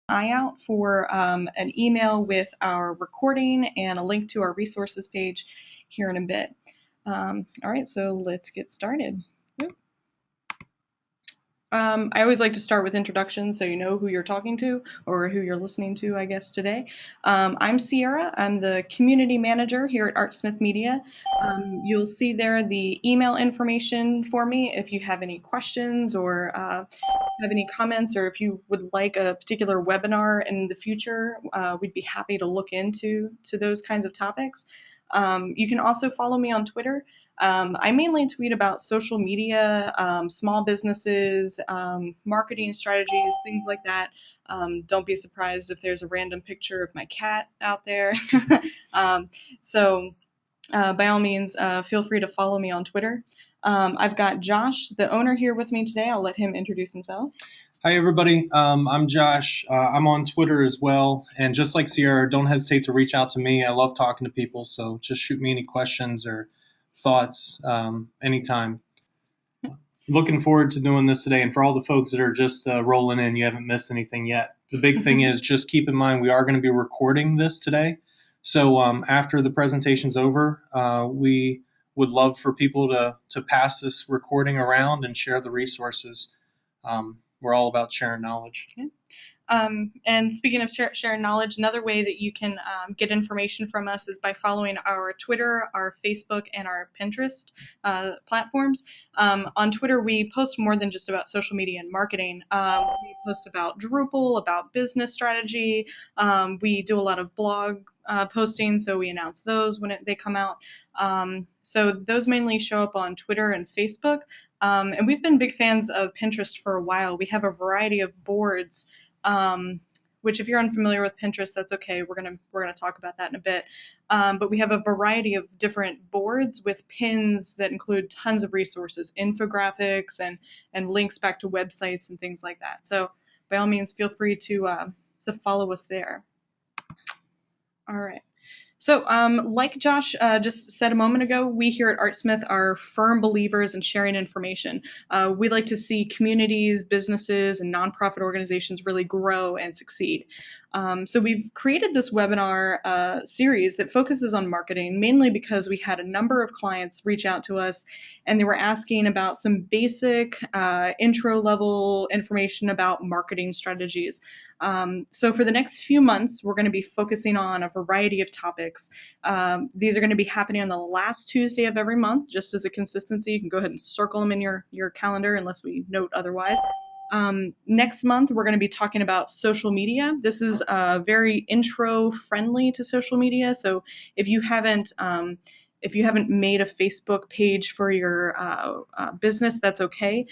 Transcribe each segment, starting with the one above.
eye out for an email with our recording and a link to our resources page here in a bit. All right, so let's get started. I always like to start with introductions so you know who you're talking to or who you're listening to, I guess, today. I'm Sierra. I'm the community manager here at Artsmith Media. You'll see there the email information for me if you have any questions or have any comments, or if you would like a particular webinar in the future, we'd be happy to look into those kinds of topics. You can also follow me on Twitter. I mainly tweet about social media, small businesses, marketing strategies, things like that. Don't be surprised if there's a random picture of my cat out there. um, so by all means, feel free to follow me on Twitter. I've got Josh, the owner, here with me today. I'll let him introduce himself. Hi, everybody. I'm Josh. I'm on Twitter as well. And just like Sierra, don't hesitate to reach out to me. I love talking to people. So just shoot me any questions or thoughts anytime. Looking forward to doing this today. And for all the folks that are just rolling in, you haven't missed anything yet. The big thing is just keep in mind we are going to be recording this today. So after the presentation's over, we would love for people to pass this recording around and share the resources. We're all about sharing knowledge. Okay. And speaking of sharing knowledge, another way that you can get information from us is by following our Twitter, our Facebook, and our Pinterest platforms. On Twitter, we post more than just about social media and marketing. We post about Drupal, about business strategy. We do a lot of blog posting, so we announce those when they come out. So those mainly show up on Twitter and Facebook. And we've been big fans of Pinterest for a while. We have a variety of boards, which if you're unfamiliar with Pinterest, that's okay. We're gonna talk about that in a bit. But we have a variety of different boards with pins that include tons of resources, infographics, and links back to websites and things like that. So by all means, feel free to follow us there. All right. So like Josh just said a moment ago, we here at Artsmith are firm believers in sharing information. We like to see communities, businesses, and nonprofit organizations really grow and succeed. So we've created this webinar series that focuses on marketing, mainly because we had a number of clients reach out to us and they were asking about some basic intro level information about marketing strategies. So for the next few months, we're going to be focusing on a variety of topics. These are going to be happening on the last Tuesday of every month, just as a consistency. You can go ahead and circle them in your calendar unless we note otherwise. Next month, we're going to be talking about social media. This is very intro friendly to social media. So if you haven't made a Facebook page for your business, that's okay.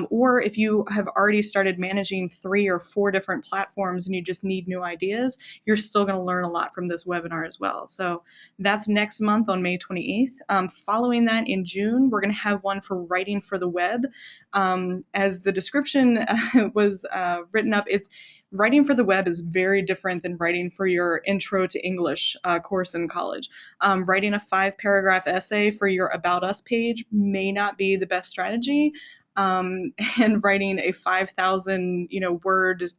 Or if you have already started managing 3 or 4 different platforms and you just need new ideas, you're still going to learn a lot from this webinar as well. So that's next month on May 28th. Following that in June, we're going to have one for writing for the web. As the description was written up, writing for the web is very different than writing for your Intro to English course in college. Writing a 5-paragraph essay for your About Us page may not be the best strategy, and writing a 5,000 word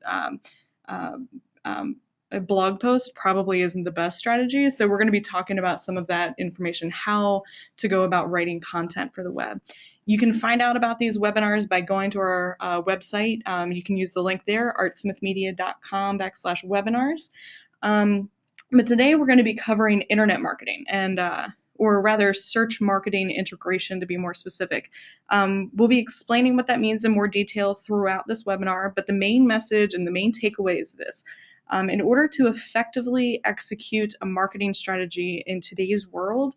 a blog post probably isn't the best strategy. So we're going to be talking about some of that information, how to go about writing content for the web. You can find out about these webinars by going to our website. You can use the link there, artsmithmedia.com/webinars. But today we're going to be covering internet marketing or rather search marketing integration to be more specific. We'll be explaining what that means in more detail throughout this webinar, but the main message and the main takeaway is this. In order to effectively execute a marketing strategy in today's world,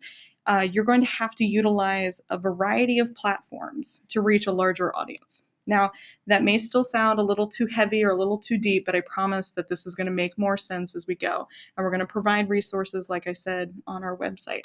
you're going to have to utilize a variety of platforms to reach a larger audience. Now, that may still sound a little too heavy or a little too deep, but I promise that this is going to make more sense as we go. And we're going to provide resources, like I said, on our website.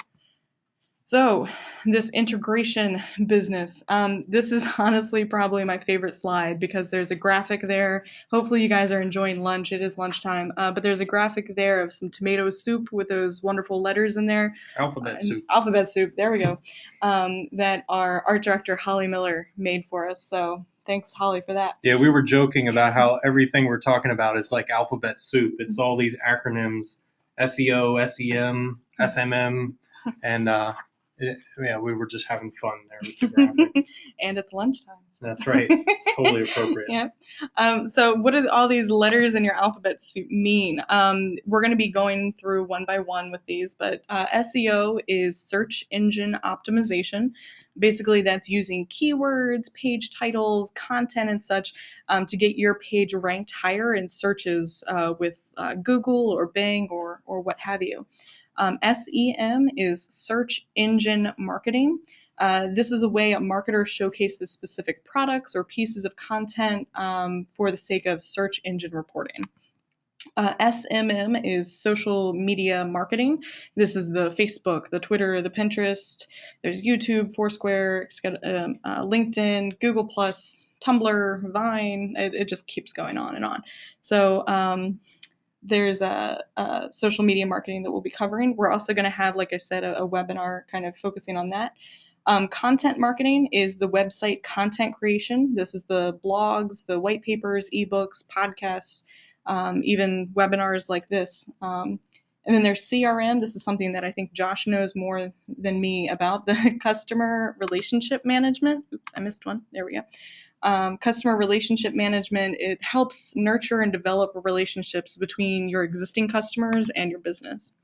So this integration business, this is honestly probably my favorite slide because there's a graphic there. Hopefully you guys are enjoying lunch. It is lunchtime, but there's a graphic there of some tomato soup with those wonderful letters in there. Alphabet soup. Alphabet soup, there we go, that our art director Holly Miller made for us. So Thanks, Holly, for that. Yeah, we were joking about how everything we're talking about is like alphabet soup. It's all these acronyms: SEO, SEM, SMM, and yeah, we were just having fun there with the graphics. And it's lunchtime. So. That's right. It's totally appropriate. Yeah. So what do all these letters in your alphabet soup mean? We're going to be going through one by one with these, but SEO is search engine optimization. Basically, that's using keywords, page titles, content, and such to get your page ranked higher in searches with Google or Bing or what have you. SEM is search engine marketing. This is a way a marketer showcases specific products or pieces of content for the sake of search engine reporting. SMM is social media marketing. This is the Facebook, the Twitter, the Pinterest. There's YouTube, Foursquare, LinkedIn, Google Plus, Tumblr, Vine. It just keeps going on and on. So there's a social media marketing that we'll be covering. We're also going to have, like I said, a webinar kind of focusing on that. Content marketing is the website content creation. This is the blogs, the white papers, ebooks, podcasts, even webinars like this. And then there's CRM. This is something that I think Josh knows more than me about, the customer relationship management. Oops, I missed one. There we go. Customer relationship management, it helps nurture and develop relationships between your existing customers and your business.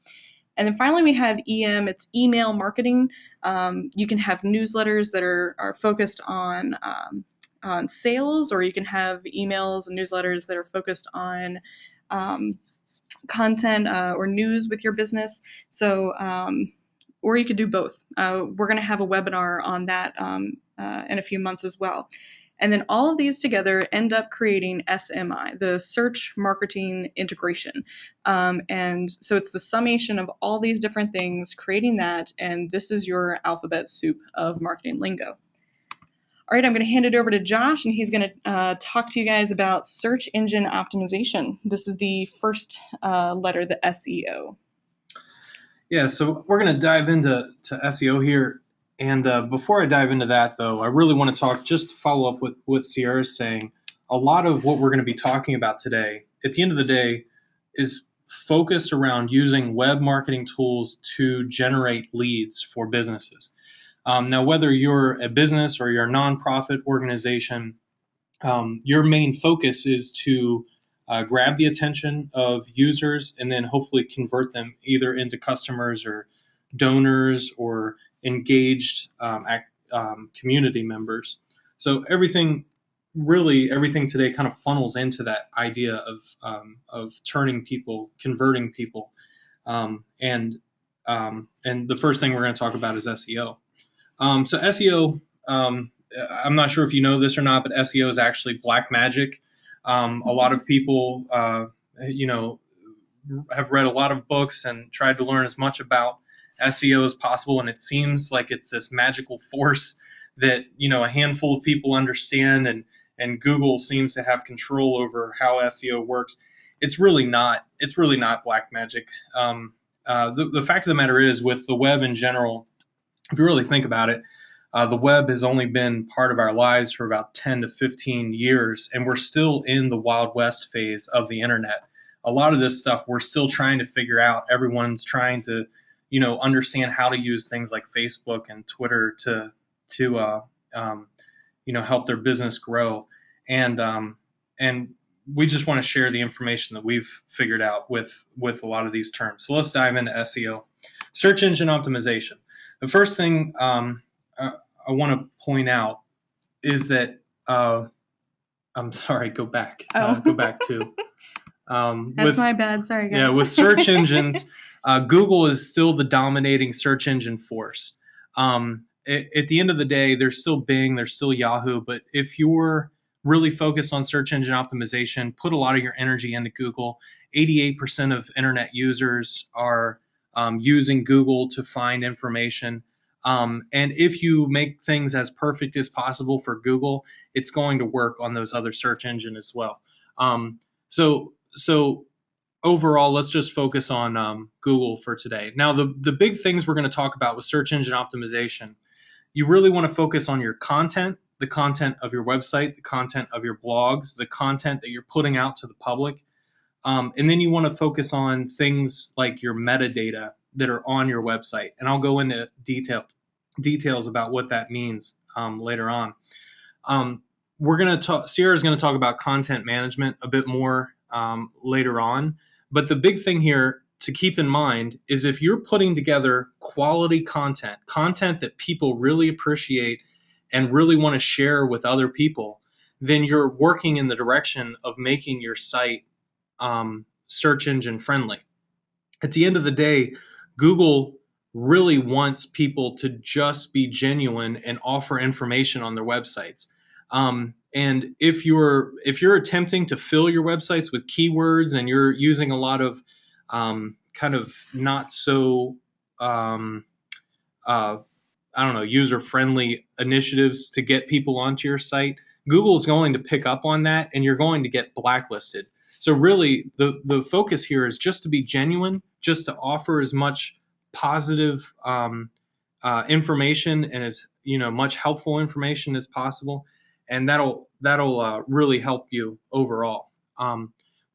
And then finally, we have EM. It's email marketing. You can have newsletters that are focused on sales, or you can have emails and newsletters that are focused on content or news with your business. So, or you could do both. We're going to have a webinar on that in a few months as well. And then all of these together end up creating SMI, the search marketing integration. And so it's the summation of all these different things, creating that, and this is your alphabet soup of marketing lingo. All right, I'm going to hand it over to Josh, and he's going to talk to you guys about search engine optimization. This is the first letter, the SEO. Yeah, so we're going to dive into SEO here. And before I dive into that, though, I really want to just follow up with what Sierra's saying. A lot of what we're going to be talking about today, at the end of the day, is focused around using web marketing tools to generate leads for businesses. Now, whether you're a business or you're a nonprofit organization, your main focus is to grab the attention of users and then hopefully convert them either into customers or donors or engaged community members. So everything today kind of funnels into that idea of turning people, converting people, and the first thing we're going to talk about is SEO. So SEO, I'm not sure if you know this or not, but SEO is actually black magic. A lot of people, have read a lot of books and tried to learn as much about SEO as possible, and it seems like it's this magical force that a handful of people understand, and Google seems to have control over how SEO works. It's really not. It's really not black magic. The fact of the matter is, with the web in general, if you really think about it, the web has only been part of our lives for about 10 to 15 years, and we're still in the Wild West phase of the internet. A lot of this stuff we're still trying to figure out. Everyone's trying to, understand how to use things like Facebook and Twitter to help their business grow. And we just want to share the information that we've figured out with a lot of these terms. So let's dive into SEO. Search engine optimization. The first thing I want to point out is that I'm sorry. Go back. Go back to. That's my bad. Sorry, guys. Yeah, with search engines, Google is still the dominating search engine force. At the end of the day, there's still Bing, there's still Yahoo, but if you're really focused on search engine optimization, put a lot of your energy into Google. 88% of internet users are using Google to find information. And if you make things as perfect as possible for Google, it's going to work on those other search engines as well. So overall, let's just focus on Google for today. Now, the big things we're going to talk about with search engine optimization, you really want to focus on your content the content of your website, the content of your blogs, the content that you're putting out to the public. And then you want to focus on things like your metadata that are on your website. And I'll go into details about what that means later on. We're going to talk, Sierra's going to talk about content management a bit more later on. But the big thing here to keep in mind is if you're putting together quality content that people really appreciate and really want to share with other people, then you're working in the direction of making your site search engine friendly. At the end of the day, Google really wants people to just be genuine and offer information on their websites. And if you're attempting to fill your websites with keywords and you're using a lot of kind of not so I don't know, user-friendly initiatives to get people onto your site, Google is going to pick up on that and you're going to get blacklisted. So really, the focus here is just to be genuine, just to offer as much positive information and as much helpful information as possible, and that'll really help you overall.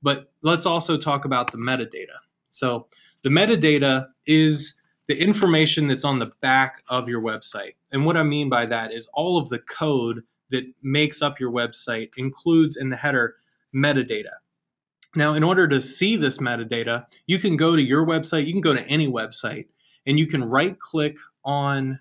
But let's also talk about the metadata. So the metadata is the information that's on the back of your website. And what I mean by that is all of the code that makes up your website includes in the header metadata. Now, in order to see this metadata, you can go to your website, you can go to any website, and you can right-click on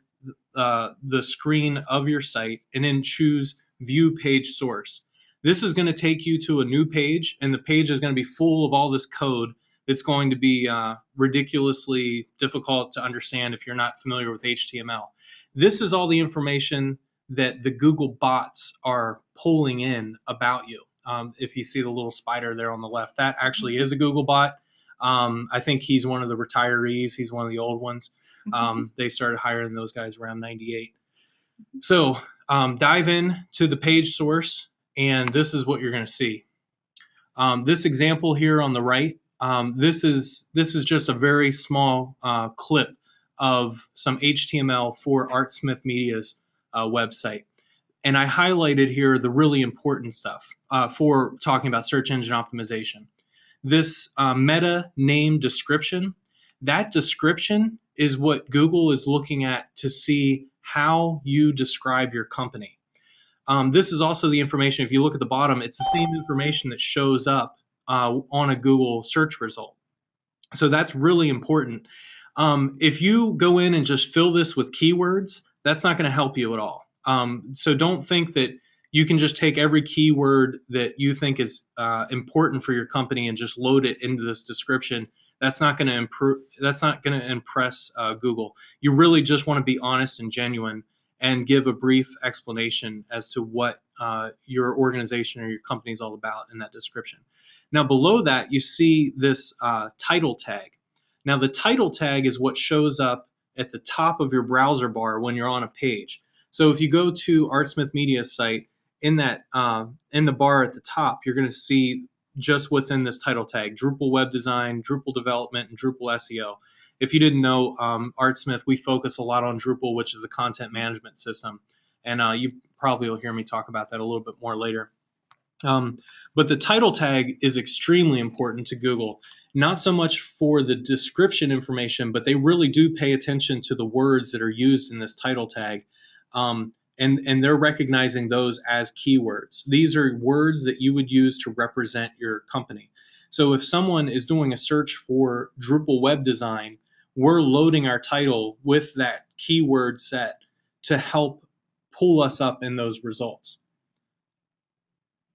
the screen of your site and then choose View Page Source. This is going to take you to a new page, and the page is going to be full of all this code that's going to be ridiculously difficult to understand if you're not familiar with HTML. This is all the information that the Google bots are pulling in about you. If you see the little spider there on the left, that actually is a Google bot. I think he's one of the retirees. He's one of the old ones. They started hiring those guys around 98. So dive in to the page source, and this is what you're going to see. This example here on the right, this is just a very small clip of some HTML for Artsmith Media's website. And I highlighted here the really important stuff for talking about search engine optimization. This meta name description, that description is what Google is looking at to see how you describe your company. This is also the information, if you look at the bottom, it's the same information that shows up on a Google search result. So that's really important. If you go in and just fill this with keywords, that's not going to help you at all. So don't think that you can just take every keyword that you think is important for your company and just load it into this description. That's not going to improve. That's not going to impress Google. You really just want to be honest and genuine and give a brief explanation as to what your organization or your company is all about in that description. Now, below that, you see this title tag. Now, the title tag is what shows up at the top of your browser bar when you're on a page. So if you go to Artsmith Media's site, in that in the bar at the top, you're going to see just what's in this title tag: Drupal web design, Drupal development, and Drupal SEO. If you didn't know, Artsmith, we focus a lot on Drupal, which is a content management system. And you probably will hear me talk about that a little bit more later. But the title tag is extremely important to Google, not so much for the description information, but they really do pay attention to the words that are used in this title tag. And they're recognizing those as keywords. These are words that you would use to represent your company. So if someone is doing a search for Drupal web design, we're loading our title with that keyword set to help pull us up in those results.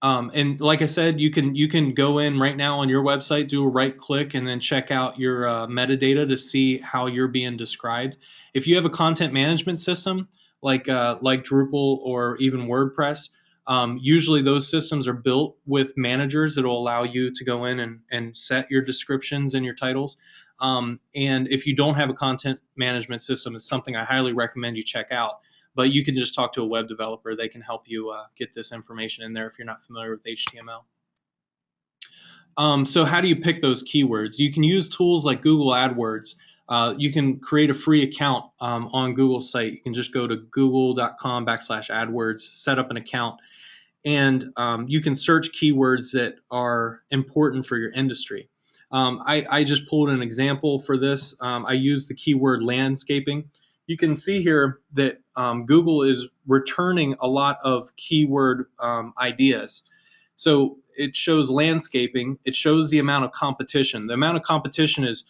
And like I said, you can go in right now on your website, do a right click, and then check out your metadata to see how you're being described. If you have a content management system like Drupal or even WordPress, usually those systems are built with managers that will allow you to go in and set your descriptions and your titles. And if you don't have a content management system, it's something I highly recommend you check out. But you can just talk to a web developer. They can help you get this information in there if you're not familiar with HTML. So how do you pick those keywords? You can use tools like Google AdWords. You can create a free account on Google's site. You can just go to google.com/AdWords, set up an account, and you can search keywords that are important for your industry. I just pulled an example for this. I used the keyword landscaping. You can see here that Google is returning a lot of keyword ideas. So it shows landscaping. It shows the amount of competition. The amount of competition is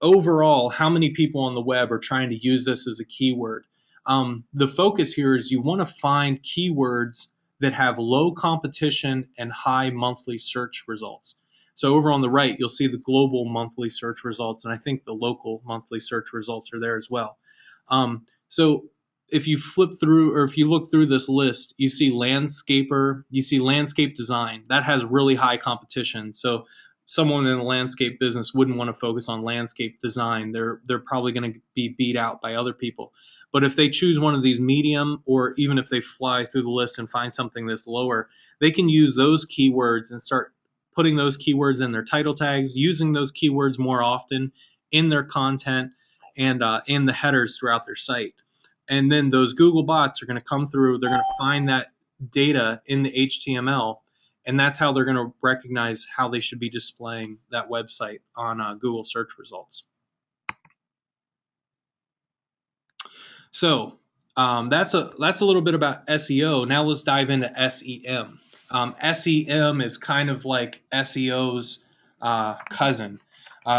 overall how many people on the web are trying to use this as a keyword. The focus here is you want to find keywords that have low competition and high monthly search results. So over on the right, you'll see the global monthly search results, and I think the local monthly search results are there as well. So if you flip through, or if you look through this list, you see landscaper, you see landscape design. That has really high competition. So someone in the landscape business wouldn't want to focus on landscape design. They're probably going to be beat out by other people. But if they choose one of these medium, or even if they fly through the list and find something that's lower, they can use those keywords and start putting those keywords in their title tags, using those keywords more often in their content and in the headers throughout their site. And then those Google bots are going to come through. They're going to find that data in the HTML, and that's how they're going to recognize how they should be displaying that website on Google search results. So that's a little bit about SEO. Now let's dive into SEM. SEM is kind of like SEO's cousin.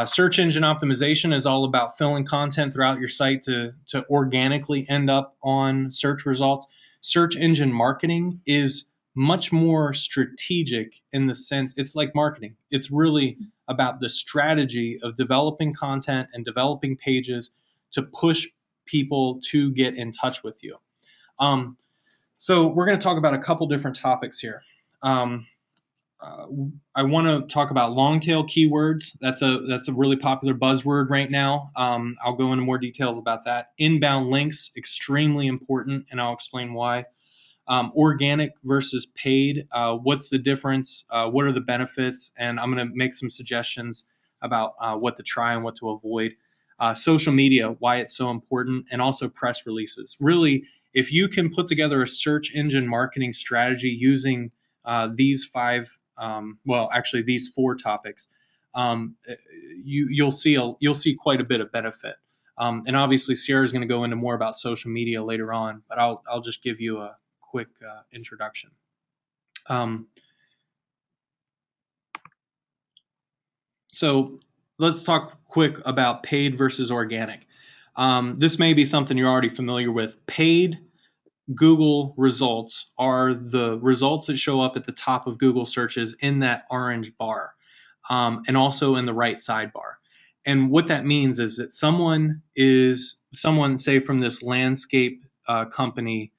Search engine optimization is all about filling content throughout your site to organically end up on search results. Search engine marketing is much more strategic in the sense it's like marketing. It's really about the strategy of developing content and developing pages to push people to get in touch with you. So we're going to talk about a couple different topics here. I want to talk about long tail keywords. That's a really popular buzzword right now. I'll go into more details about that. Inbound links, extremely important, and I'll explain why. Organic versus paid. What's the difference? What are the benefits? And I'm going to make some suggestions about what to try and what to avoid. Social media, why it's so important, and also press releases. Really, if you can put together a search engine marketing strategy using these these 4 topics, you'll see quite a bit of benefit. And obviously, Sierra is going to go into more about social media later on, but I'll just give you a quick introduction. So let's talk quick about paid versus organic. This may be something you're already familiar with. Paid Google results are the results that show up at the top of Google searches in that orange bar, and also in the right sidebar. And what that means is that someone, say from this landscape company,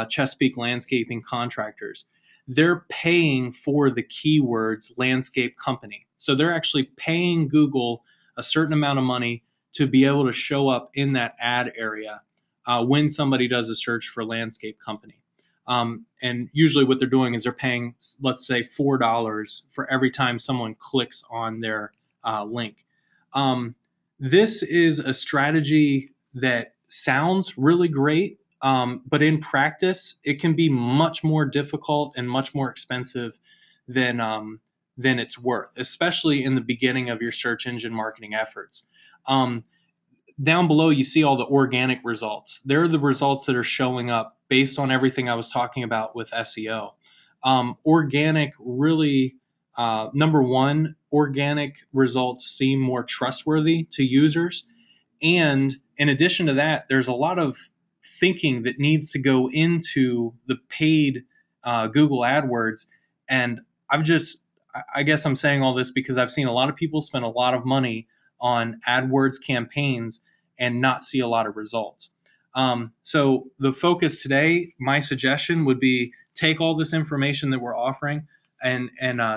Chesapeake Landscaping Contractors, they're paying for the keywords landscape company. So they're actually paying Google a certain amount of money to be able to show up in that ad area when somebody does a search for landscape company. And usually what they're doing is they're paying, let's say, $4 for every time someone clicks on their link. This is a strategy that sounds really great, but in practice, it can be much more difficult and much more expensive than it's worth, especially in the beginning of your search engine marketing efforts. Down below, you see all the organic results. They're the results that are showing up based on everything I was talking about with SEO. Organic really, number one, organic results seem more trustworthy to users. And in addition to that, there's a lot of thinking that needs to go into the paid Google AdWords. And I guess I'm saying all this because I've seen a lot of people spend a lot of money on AdWords campaigns and not see a lot of results. So the focus today, my suggestion would be take all this information that we're offering and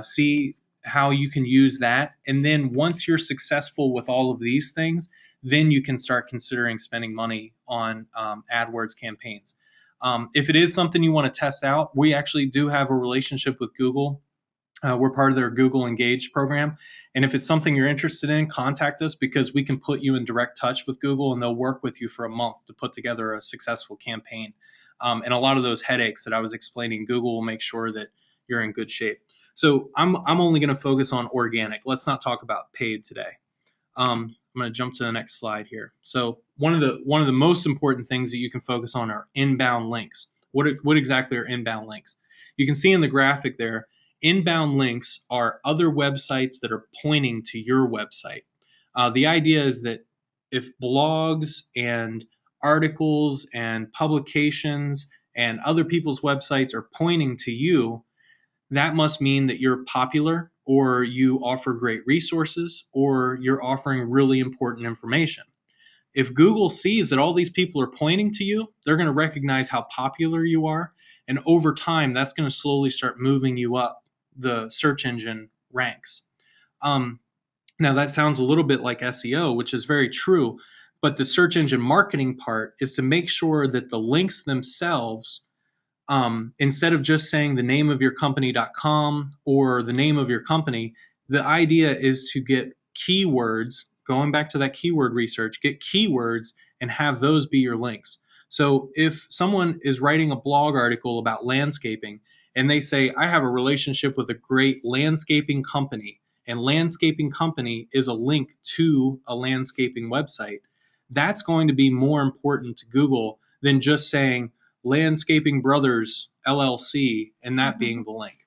see how you can use that. And then once you're successful with all of these things, then you can start considering spending money on AdWords campaigns. If it is something you want to test out, we actually do have a relationship with Google. We're part of their Google Engage program. And if it's something you're interested in, contact us because we can put you in direct touch with Google and they'll work with you for a month to put together a successful campaign. And a lot of those headaches that I was explaining, Google will make sure that you're in good shape. So I'm only going to focus on organic. Let's not talk about paid today. I'm going to jump to the next slide here. So one of the most important things that you can focus on are inbound links. What exactly are inbound links? You can see in the graphic there, inbound links are other websites that are pointing to your website. The idea is that if blogs and articles and publications and other people's websites are pointing to you, that must mean that you're popular or you offer great resources or you're offering really important information. If Google sees that all these people are pointing to you, they're going to recognize how popular you are. And over time, that's going to slowly start moving you up the search engine ranks. Now, that sounds a little bit like SEO, which is very true. But the search engine marketing part is to make sure that the links themselves, instead of just saying the name of your company.com or the name of your company, the idea is to get keywords, going back to that keyword research, get keywords and have those be your links. So if someone is writing a blog article about landscaping and they say, I have a relationship with a great landscaping company, and landscaping company is a link to a landscaping website, that's going to be more important to Google than just saying, Landscaping Brothers LLC, and that being the link.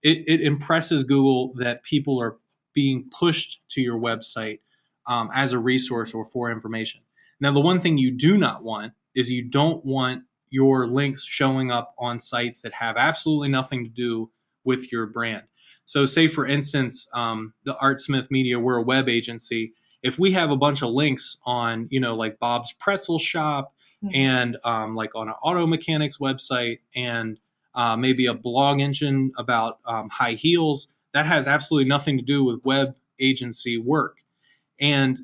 It impresses Google that people are being pushed to your website as a resource or for information. Now, the one thing you do not want is you don't want your links showing up on sites that have absolutely nothing to do with your brand. So say, for instance, the Artsmith Media, we're a web agency. If we have a bunch of links on, like Bob's Pretzel Shop, and like on an auto mechanics website and maybe a blog engine about high heels, that has absolutely nothing to do with web agency work. And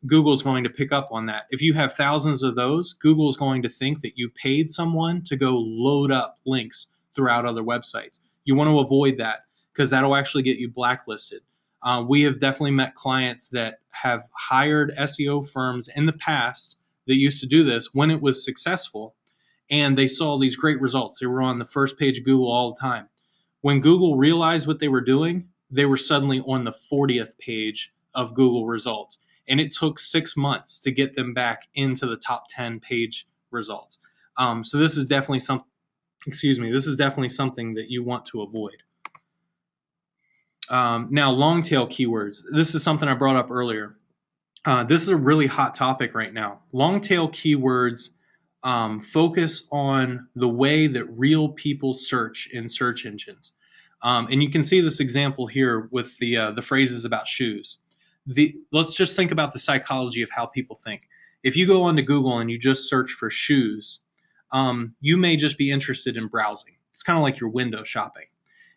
Google's going to pick up on that. If you have thousands of those, Google's going to think that you paid someone to go load up links throughout other websites. You want to avoid that because that'll actually get you blacklisted. We have definitely met clients that have hired SEO firms in the past that used to do this when it was successful, and they saw these great results. They were on the first page of Google all the time. When Google realized what they were doing, they were suddenly on the 40th page of Google results. And it took 6 months to get them back into the top 10 page results. So this is definitely this is definitely something that you want to avoid. Now, long tail keywords. This is something I brought up earlier. This is a really hot topic right now. Long tail keywords focus on the way that real people search in search engines. And you can see this example here with the phrases about shoes. Let's just think about the psychology of how people think. If you go onto Google and you just search for shoes, you may just be interested in browsing. It's kind of like your window shopping.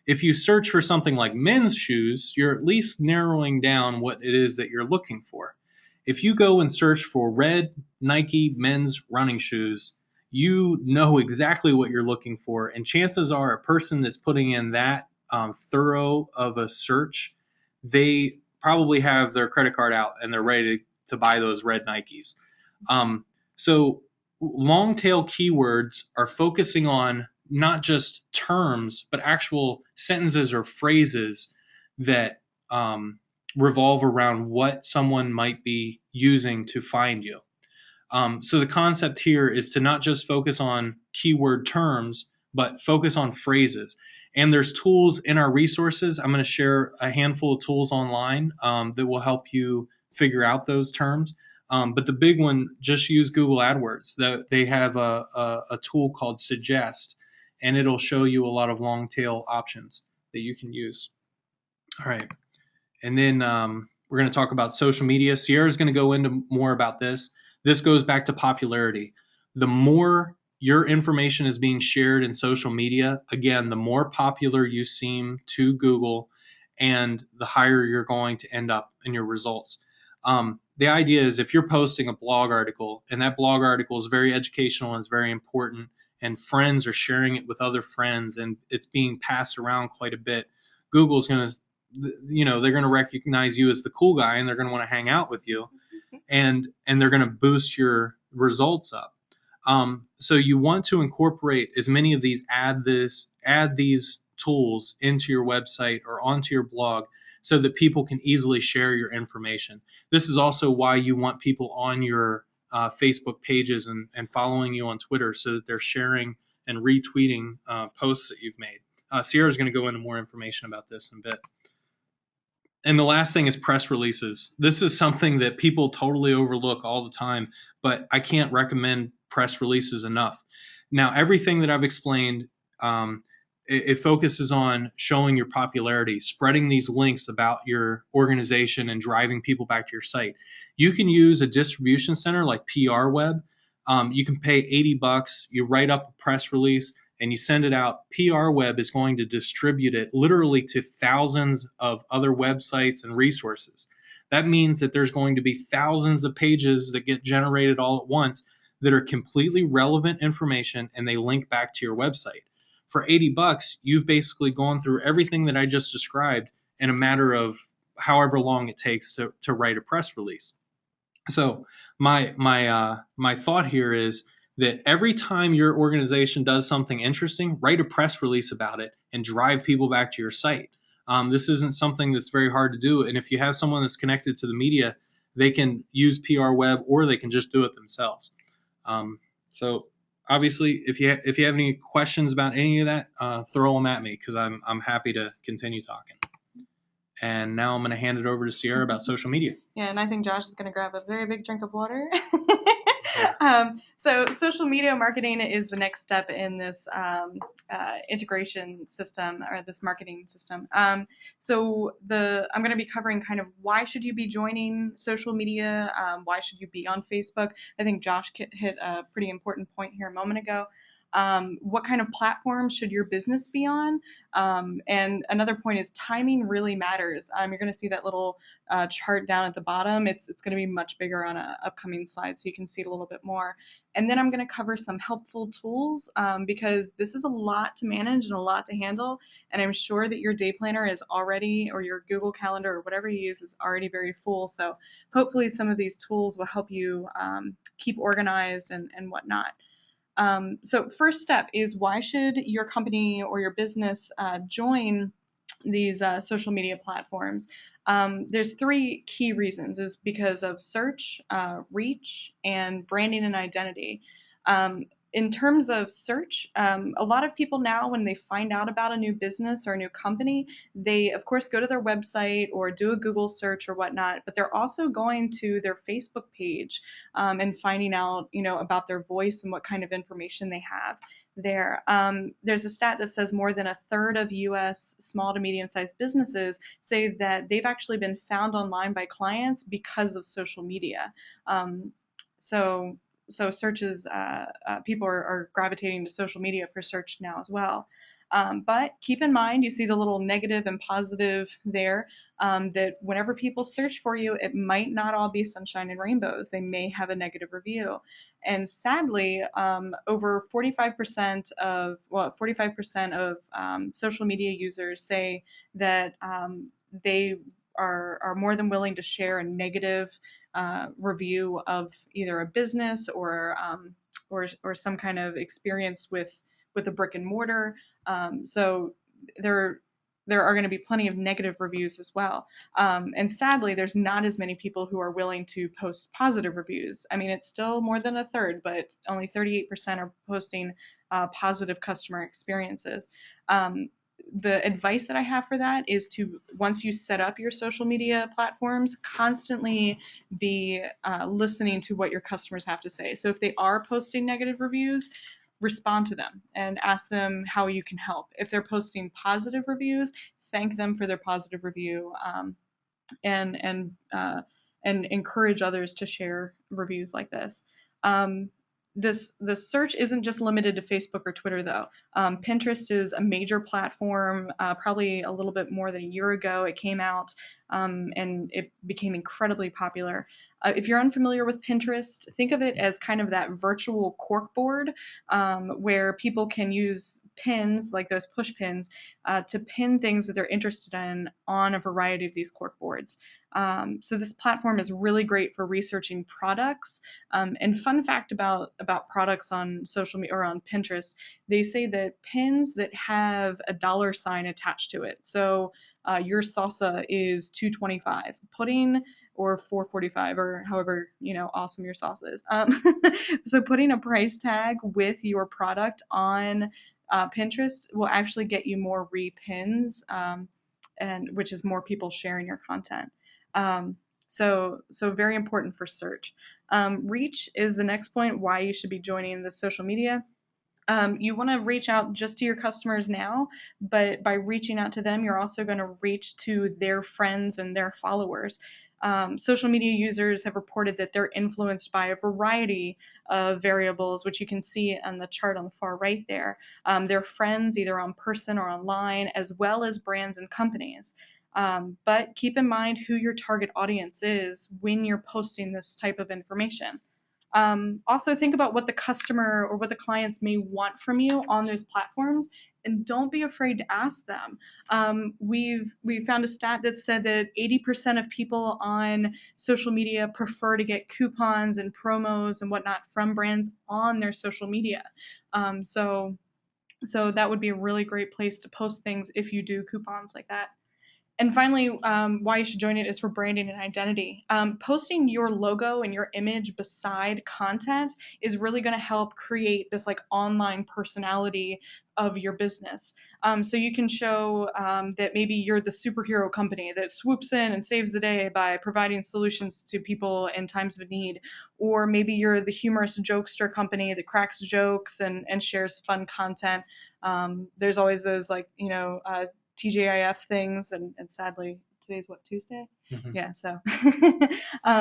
If you search for something like men's shoes, you're at least narrowing down what it is that you're looking for. If you go and search for red Nike men's running shoes, you know exactly what you're looking for. And chances are a person that's putting in that thorough of a search, they probably have their credit card out and they're ready to buy those red Nikes. So long tail keywords are focusing on not just terms, but actual sentences or phrases that revolve around what someone might be using to find you. So the concept here is to not just focus on keyword terms, but focus on phrases. And there's tools in our resources. I'm going to share a handful of tools online that will help you figure out those terms. But the big one, just use Google AdWords. They have a tool called Suggest, and it'll show you a lot of long tail options that you can use. All right. And then we're going to talk about social media. Sierra's going to go into more about this. This goes back to popularity. The more your information is being shared in social media, again, the more popular you seem to Google and the higher you're going to end up in your results. The idea is if you're posting a blog article and that blog article is very educational and is very important and friends are sharing it with other friends, and it's being passed around quite a bit, Google's going to, they're going to recognize you as the cool guy, and they're going to want to hang out with you, and they're going to boost your results up. So you want to incorporate as many of these, add these tools into your website or onto your blog, so that people can easily share your information. This is also why you want people on your Facebook pages and following you on Twitter, so that they're sharing and retweeting posts that you've made. Sierra's going to go into more information about this in a bit. And the last thing is press releases. This is something that people totally overlook all the time, but I can't recommend press releases enough. Now, everything that I've explained, it focuses on showing your popularity, spreading these links about your organization, and driving people back to your site. You can use a distribution center like PR Web. You can pay $80. You write up a press release and you send it out. PR Web is going to distribute it literally to thousands of other websites and resources. That means that there's going to be thousands of pages that get generated all at once that are completely relevant information, and they link back to your website. For $80, you've basically gone through everything that I just described in a matter of however long it takes to write a press release. So my thought here is that every time your organization does something interesting, write a press release about it and drive people back to your site. This isn't something that's very hard to do, and if you have someone that's connected to the media, they can use PR Web, or they can just do it themselves. So obviously, if you have any questions about any of that, throw them at me, because I'm happy to continue talking. And now I'm going to hand it over to Sierra about social media. Yeah, and I think Josh is going to grab a very big drink of water. So social media marketing is the next step in this integration system, or this marketing system. So I'm going to be covering kind of why should you be joining social media, why should you be on Facebook. I think Josh hit a pretty important point here a moment ago. What kind of platform should your business be on? And another point is timing really matters. You're going to see that little chart down at the bottom. It's going to be much bigger on an upcoming slide, so you can see it a little bit more. And then I'm going to cover some helpful tools, because this is a lot to manage and a lot to handle. And I'm sure that your day planner is already, or your Google Calendar or whatever you use, is already very full. So hopefully some of these tools will help you keep organized and whatnot. So first step is, why should your company or your business join these social media platforms? There's three key reasons: is because of search, reach, and branding and identity. In terms of search, a lot of people now, when they find out about a new business or a new company, they of course go to their website or do a Google search or whatnot, but they're also going to their Facebook page and finding out, about their voice and what kind of information they have there. There's a stat that says more than a third of U.S. small to medium-sized businesses say that they've actually been found online by clients because of social media. So searches, people are gravitating to social media for search now as well. But keep in mind, you see the little negative and positive there, that whenever people search for you, it might not all be sunshine and rainbows. They may have a negative review. And sadly, over 45% of social media users say that they are more than willing to share a negative review of either a business or some kind of experience with a brick and mortar. So there are going to be plenty of negative reviews as well. And sadly, there's not as many people who are willing to post positive reviews. I mean, it's still more than a third, but only 38% are posting positive customer experiences. The advice that I have for that is to, once you set up your social media platforms, constantly be listening to what your customers have to say. So if they are posting negative reviews, respond to them and ask them how you can help. If they're posting positive reviews, thank them for their positive review, and encourage others to share reviews like this. The search isn't just limited to Facebook or Twitter, though. Pinterest is a major platform. Probably a little bit more than a year ago, it came out, and it became incredibly popular. If you're unfamiliar with Pinterest, think of it as kind of that virtual corkboard where people can use pins, like those push pins, to pin things that they're interested in on a variety of these corkboards. So this platform is really great for researching products. And fun fact about products on social media or on Pinterest, they say that pins that have a dollar sign attached to it. So your salsa is 225. Putting or 445 or however awesome your salsa is. So putting a price tag with your product on Pinterest will actually get you more repins, and which is more people sharing your content. So very important for search. Reach is the next point why you should be joining the social media. You want to reach out just to your customers now, but by reaching out to them, you're also going to reach to their friends and their followers. Social media users have reported that they're influenced by a variety of variables, which you can see on the chart on the far right there. Their friends, either on person or online, as well as brands and companies. But keep in mind who your target audience is when you're posting this type of information. Also, think about what the customer or what the clients may want from you on those platforms, and don't be afraid to ask them. We found a stat that said that 80% of people on social media prefer to get coupons and promos and whatnot from brands on their social media. So that would be a really great place to post things if you do coupons like that. And finally, why you should join it is for branding and identity. Posting your logo and your image beside content is really going to help create this like online personality of your business. So you can show that maybe you're the superhero company that swoops in and saves the day by providing solutions to people in times of need. Or maybe you're the humorous jokester company that cracks jokes and shares fun content. There's always those like, TGIF things, and sadly today's what, Tuesday? Mm-hmm. Yeah, so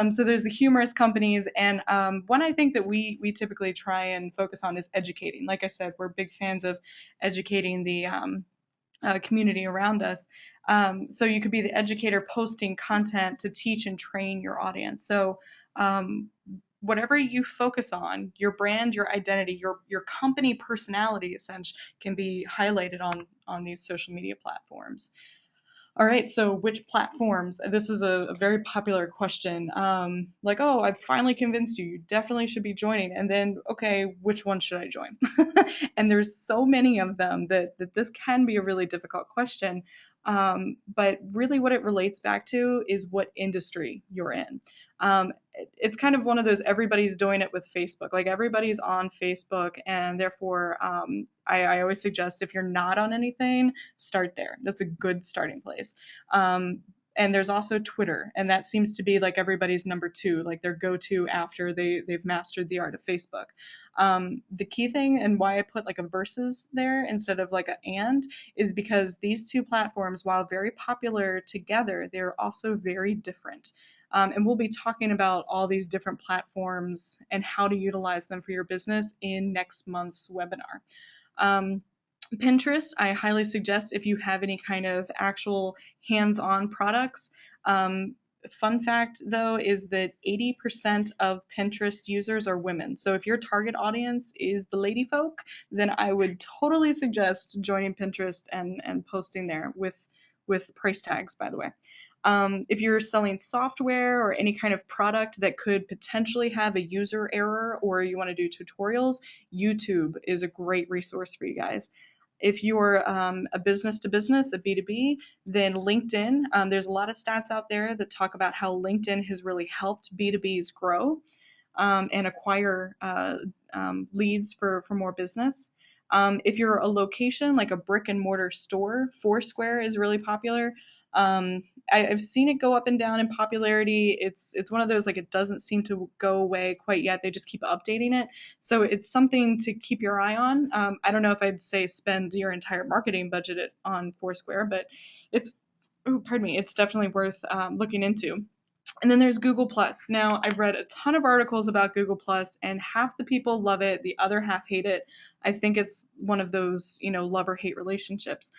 so there's the humorous companies, and one I think that we typically try and focus on is educating. Like I said, we're big fans of educating the community around us. So you could be the educator posting content to teach and train your audience. So whatever you focus on, your brand, your identity, your company personality, essentially, can be highlighted on these social media platforms. All right, so which platforms? This is a very popular question. Like, oh, I've finally convinced you. You definitely should be joining. And then, okay, which one should I join? And there's so many of them that this can be a really difficult question. But really, what it relates back to is what industry you're in. It's kind of one of those everybody's doing it with Facebook. Like everybody's on Facebook, and therefore, I always suggest if you're not on anything, start there. That's a good starting place. And there's also Twitter, and that seems to be like everybody's number two, like their go-to after they've mastered the art of Facebook. The key thing and why I put like a versus there instead of like a and is because these two platforms, while very popular together, they're also very different. And we'll be talking about all these different platforms and how to utilize them for your business in next month's webinar. Pinterest, I highly suggest if you have any kind of actual hands-on products. Fun fact, though, is that 80% of Pinterest users are women. So if your target audience is the lady folk, then I would totally suggest joining Pinterest and posting there with price tags, by the way. If you're selling software or any kind of product that could potentially have a user error or you want to do tutorials, YouTube is a great resource for you guys. If you're a business to business, a B2B, then LinkedIn. There's a lot of stats out there that talk about how LinkedIn has really helped B2Bs grow and acquire leads for more business. If you're a location like a brick and mortar store, Foursquare is really popular. I've seen it go up and down in popularity. It's one of those like it doesn't seem to go away quite yet. They just keep updating it, so it's something to keep your eye on. I don't know if I'd say spend your entire marketing budget on Foursquare, but it's it's definitely worth looking into. And then there's Google Plus. Now, I've read a ton of articles about Google Plus, and half the people love it, the other half hate it. I think it's one of those, love or hate relationships.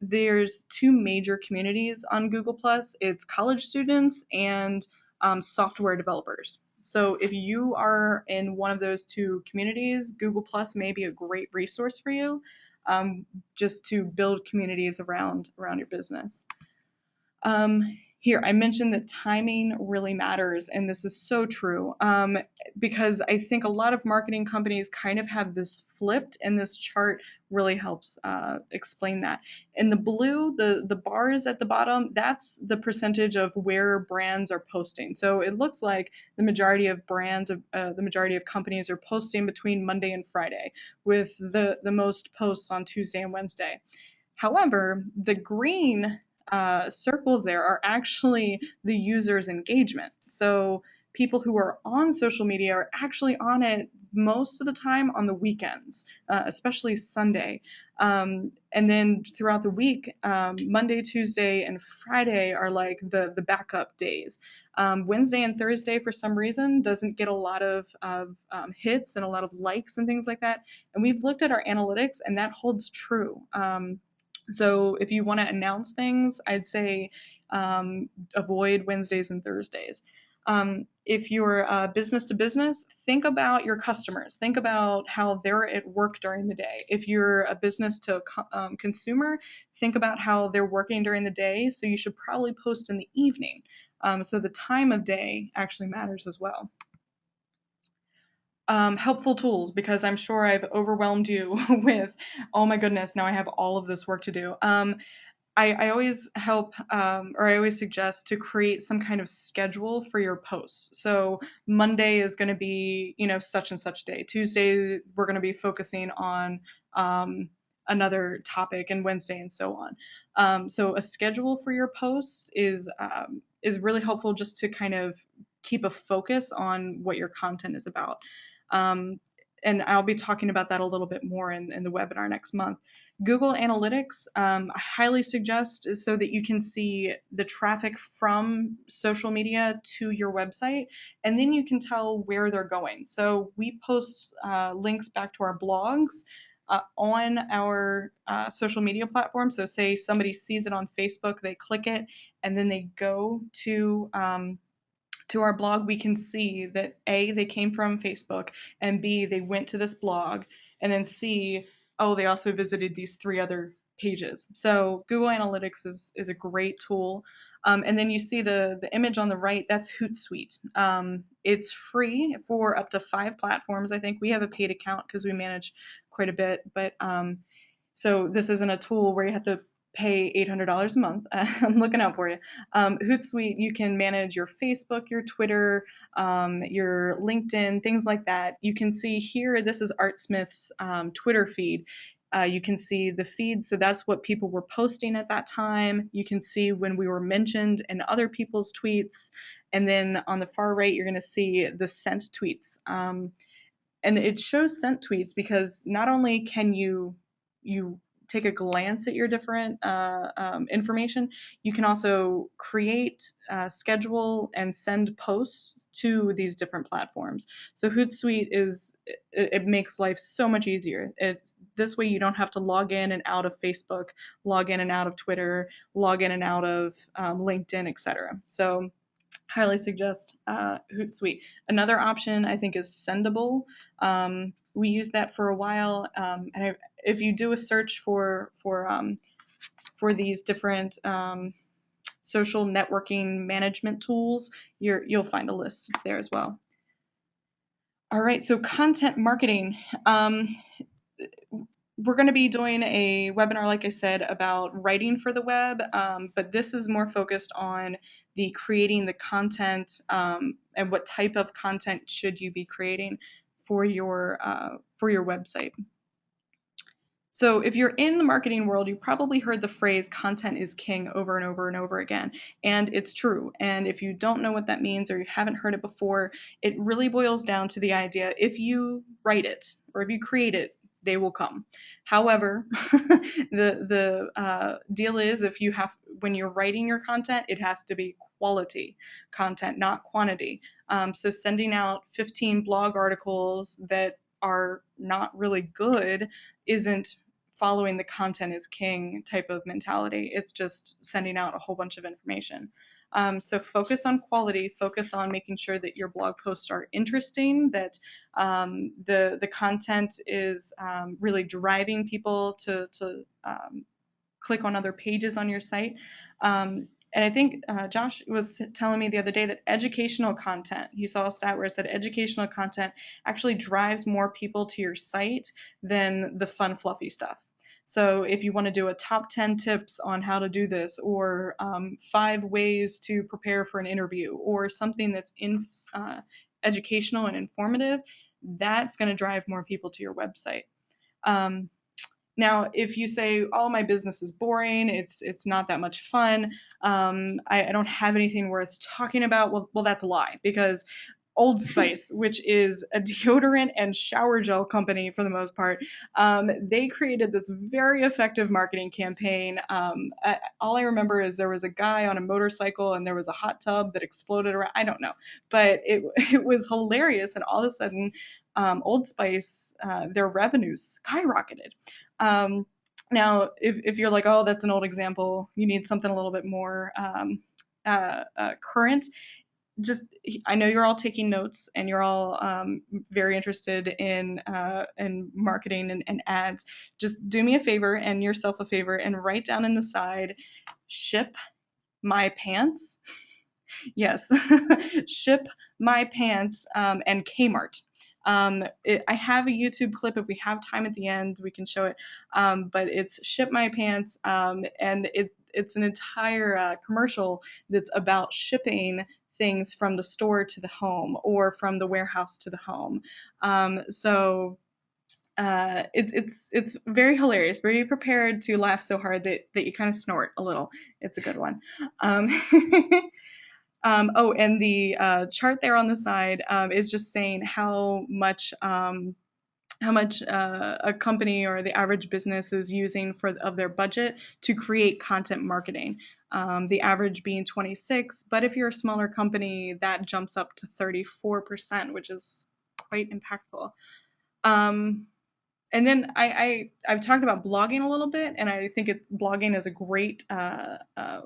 There's two major communities on Google Plus. It's college students and software developers. So if you are in one of those two communities, Google Plus may be a great resource for you, um, just to build communities around your business. Um, Here, I mentioned that timing really matters, and this is so true, because I think a lot of marketing companies kind of have this flipped, and this chart really helps explain that. In the blue, the bars at the bottom, that's the percentage of where brands are posting. So it looks like the majority of the majority of companies are posting between Monday and Friday, with the most posts on Tuesday and Wednesday. However, the green circles there are actually the user's engagement. So people who are on social media are actually on it most of the time on the weekends, especially Sunday. And then throughout the week, Monday, Tuesday, and Friday are like the backup days. Wednesday and Thursday, for some reason, doesn't get a lot of hits and a lot of likes and things like that. And we've looked at our analytics, and that holds true. So if you want to announce things, I'd say avoid Wednesdays and Thursdays. If you're business to business, think about your customers. Think about how they're at work during the day. If you're a business to consumer, think about how they're working during the day. So you should probably post in the evening. So the time of day actually matters as well. Helpful tools, because I'm sure I've overwhelmed you with, oh my goodness, now I have all of this work to do. I always help, or I always suggest to create some kind of schedule for your posts. So Monday is going to be, such and such day. Tuesday, we're going to be focusing on another topic, and Wednesday, and so on. So a schedule for your posts is really helpful, just to kind of keep a focus on what your content is about. Um, and I'll be talking about that a little bit more in the webinar next month. Google Analytics, I highly suggest, is so that you can see the traffic from social media to your website, and then you can tell where they're going. So we post links back to our blogs on our social media platform. So say somebody sees it on Facebook, they click it, and then they go to our blog, we can see that A, they came from Facebook, and B, they went to this blog, and then C, oh, they also visited these three other pages. So Google Analytics is a great tool. And then you see the image on the right, that's Hootsuite. It's free for up to 5 platforms. I think we have a paid account because we manage quite a bit, but so this isn't a tool where you have to pay $800 a month. I'm looking out for you. Hootsuite, you can manage your Facebook, your Twitter, your LinkedIn, things like that. You can see here, this is Artsmith's Twitter feed. You can see the feed, so that's what people were posting at that time. You can see when we were mentioned in other people's tweets. And then on the far right, you're going to see the sent tweets. And it shows sent tweets because not only can you take a glance at your different information, you can also create, schedule, and send posts to these different platforms. So Hootsuite it makes life so much easier. It's this way you don't have to log in and out of Facebook, log in and out of Twitter, log in and out of LinkedIn, etc. So highly suggest Hootsuite. Another option I think is Sendable. We used that for a while, if you do a search for these different social networking management tools, you'll find a list there as well. All right, so content marketing. We're going to be doing a webinar, like I said, about writing for the web, but this is more focused on the creating the content, and what type of content should you be creating for your website. So if you're in the marketing world, you probably heard the phrase content is king over and over and over again. And it's true. And if you don't know what that means, or you haven't heard it before, it really boils down to the idea, if you write it or if you create it, they will come. However, the deal is, when you're writing your content, it has to be quality content, not quantity. So sending out 15 blog articles that are not really good isn't following the content is king type of mentality. It's just sending out a whole bunch of information. So focus on quality, focus on making sure that your blog posts are interesting, that the content is really driving people to click on other pages on your site. And I think Josh was telling me the other day that educational content, he saw a stat where it said educational content actually drives more people to your site than the fun, fluffy stuff. So if you want to do a top 10 tips on how to do this, or 5 ways to prepare for an interview, or something that's educational and informative, that's going to drive more people to your website. Um, Now, if you say, "Oh, my business is boring. It's not that much fun. I don't have anything worth talking about." Well, that's a lie, because Old Spice, which is a deodorant and shower gel company for the most part, they created this very effective marketing campaign. All I remember is there was a guy on a motorcycle and there was a hot tub that exploded around. I don't know, but it was hilarious, and all of a sudden, Old Spice, their revenues skyrocketed. Um, Now, if you're like, oh, that's an old example, you need something a little bit more current. Just, I know you're all taking notes and you're all very interested in marketing and ads. Just do me a favor and yourself a favor and write down in the side, ship my pants. Yes, ship my pants, and Kmart. I have a YouTube clip. If we have time at the end, we can show it. But it's ship my pants, and it's an entire commercial that's about shipping things from the store to the home or from the warehouse to the home. It's very hilarious. Be prepared to laugh so hard that you kind of snort a little. It's a good one. Um, oh, and the chart there on the side is just saying how much a company or the average business is using of their budget to create content marketing. The average being 26, but if you're a smaller company, that jumps up to 34%, which is quite impactful. Um, and then I've talked about blogging a little bit, and I think blogging is a great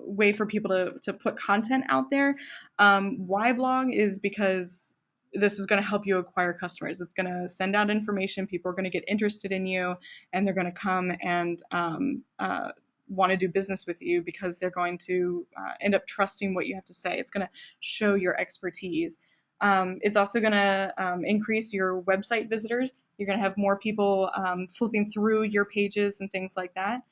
way for people to put content out there. Why blog is because this is going to help you acquire customers. It's going to send out information. People are going to get interested in you, and they're going to come and want to do business with you because they're going to end up trusting what you have to say. It's going to show your expertise. It's also going to increase your website visitors. You're going to have more people flipping through your pages and things like that.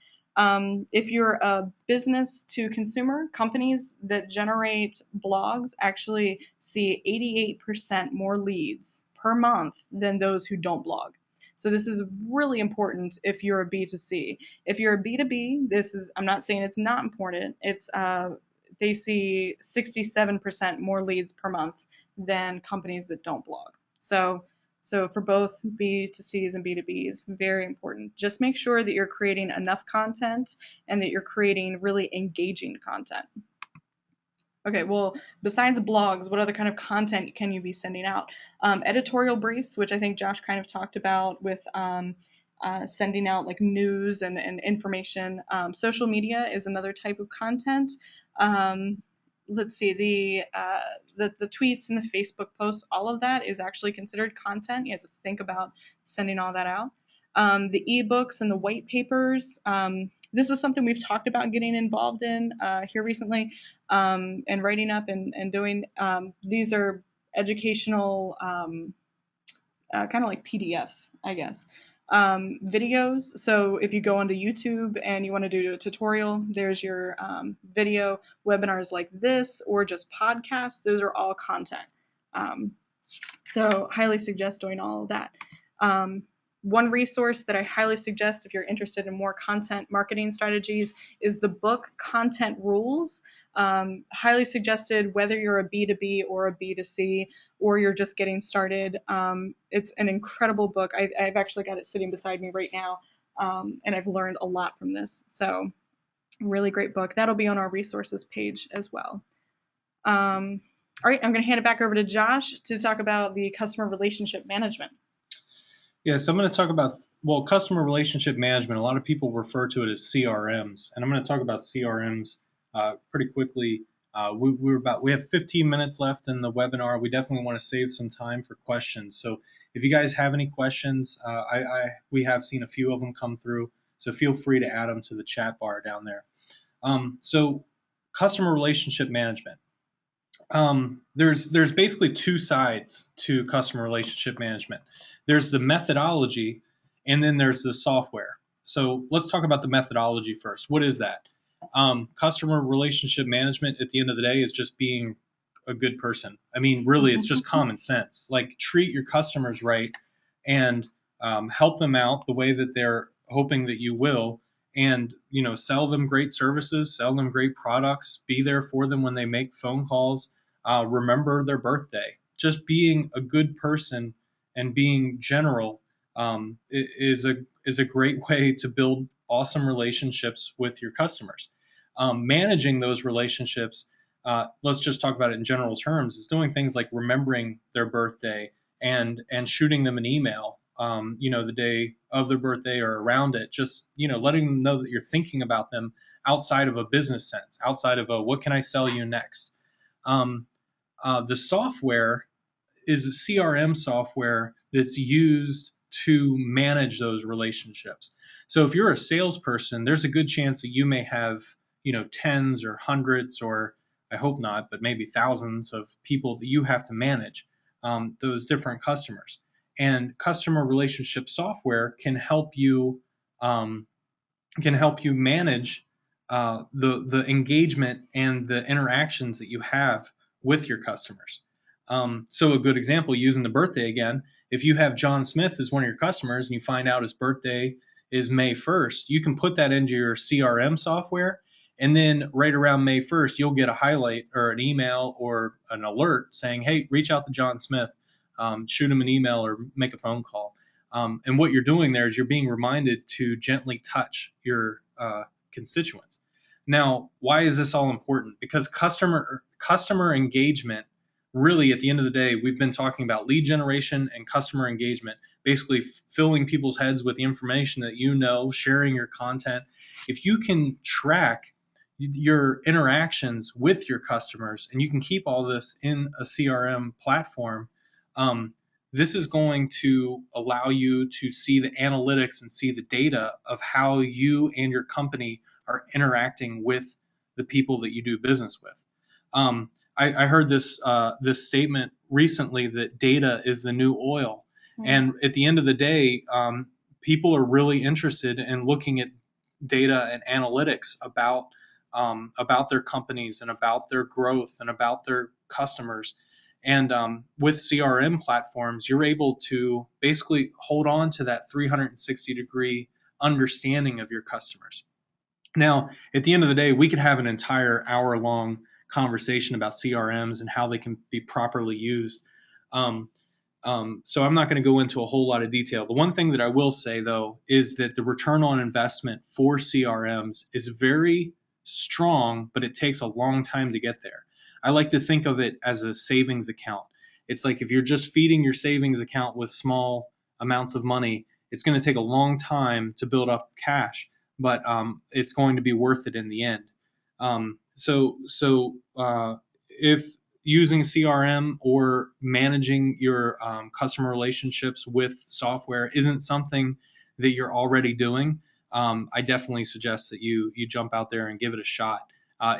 If you're a business to consumer, companies that generate blogs actually see 88% more leads per month than those who don't blog. So this is really important if you're a B2C. If you're a B2B, I'm not saying it's not important. They see 67% more leads per month than companies that don't blog. So for both B2Cs and B2Bs, very important. Just make sure that you're creating enough content and that you're creating really engaging content. Okay, well, besides blogs, what other kind of content can you be sending out? Editorial briefs, which I think Josh kind of talked about with sending out like news and information. Social media is another type of content. Um, let's see, the tweets and the Facebook posts, all of that is actually considered content. You have to think about sending all that out. The ebooks and the white papers. This is something we've talked about getting involved in here recently, and writing up and doing. These are educational, kind of like PDFs, I guess. Videos. So if you go onto YouTube and you want to do a tutorial, there's your video. Webinars like this or just podcasts, those are all content. So highly suggest doing all of that. One resource that I highly suggest if you're interested in more content marketing strategies is the book Content Rules. Highly suggested whether you're a B2B or a B2C or you're just getting started. It's an incredible book. I've actually got it sitting beside me right now, and I've learned a lot from this. So really great book. That'll be on our resources page as well. All right, I'm going to hand it back over to Josh to talk about the customer relationship management. Yeah, so I'm going to talk about, well, customer relationship management. A lot of people refer to it as CRMs, and I'm going to talk about CRMs pretty quickly. We have 15 minutes left in the webinar. We definitely want to save some time for questions. So if you guys have any questions, we have seen a few of them come through. So feel free to add them to the chat bar down there. So customer relationship management. There's basically two sides to customer relationship management. There's the methodology, and then there's the software. So let's talk about the methodology first. What is that? Customer relationship management at the end of the day is just being a good person. I mean, really, it's just common sense. Like, treat your customers right and help them out the way that they're hoping that you will, and sell them great services, sell them great products, be there for them when they make phone calls, remember their birthday. Just being a good person and being general is a great way to build awesome relationships with your customers. Managing those relationships, let's just talk about it in general terms, is doing things like remembering their birthday and shooting them an email, the day of their birthday or around it, just letting them know that you're thinking about them outside of a business sense, outside of a what can I sell you next. The software is a CRM software that's used to manage those relationships. So if you're a salesperson, there's a good chance that you may have, tens or hundreds, or I hope not, but maybe thousands of people that you have to manage, those different customers. And customer relationship software um, can help you manage the engagement and the interactions that you have with your customers. So a good example, using the birthday again, if you have John Smith as one of your customers and you find out his birthday is May 1st, you can put that into your CRM software. And then right around May 1st, you'll get a highlight or an email or an alert saying, hey, reach out to John Smith, shoot him an email or make a phone call. And what you're doing there is you're being reminded to gently touch your constituents. Now, why is this all important? Because customer engagement, really, at the end of the day, we've been talking about lead generation and customer engagement, basically filling people's heads with the information that sharing your content. If you can track your interactions with your customers and you can keep all this in a CRM platform, this is going to allow you to see the analytics and see the data of how you and your company are interacting with the people that you do business with. I heard this statement recently that data is the new oil, and at the end of the day, people are really interested in looking at data and analytics about their companies and about their growth and about their customers. And with CRM platforms, you're able to basically hold on to that 360-degree understanding of your customers. Now, at the end of the day, we could have an entire hour-long conversation about CRMs and how they can be properly used. So I'm not going to go into a whole lot of detail. The one thing that I will say, though, is that the return on investment for CRMs is very strong, but it takes a long time to get there. I like to think of it as a savings account. It's like if you're just feeding your savings account with small amounts of money, it's going to take a long time to build up cash, but it's going to be worth it in the end. If using CRM or managing your customer relationships with software isn't something that you're already doing, I definitely suggest that you jump out there and give it a shot.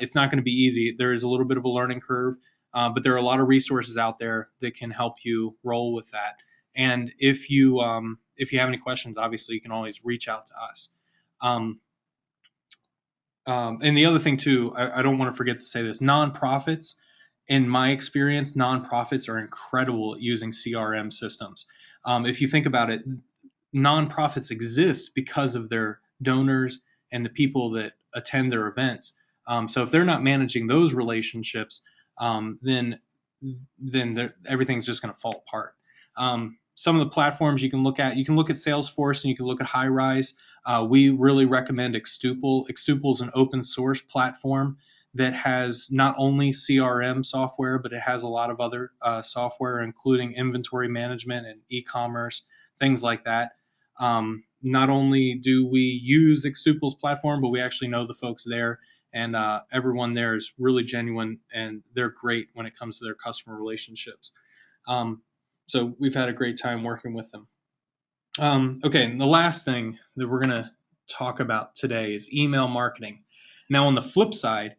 It's not going to be easy. There is a little bit of a learning curve, but there are a lot of resources out there that can help you roll with that. And if you have any questions, obviously you can always reach out to us. And the other thing too, I don't want to forget to say this: nonprofits, in my experience, nonprofits are incredible at using CRM systems. If you think about it, nonprofits exist because of their donors and the people that attend their events. So if they're not managing those relationships, then everything's just going to fall apart. Some of the platforms you can look at Salesforce and you can look at Highrise. We really recommend Extuple. Extuple is an open source platform that has not only CRM software, but it has a lot of other software, including inventory management and e-commerce, things like that. Not only do we use Extuple's platform, but we actually know the folks there, and everyone there is really genuine, and they're great when it comes to their customer relationships. Um, so we've had a great time working with them. Okay, and the last thing that we're going to talk about today is email marketing. Now, on the flip side,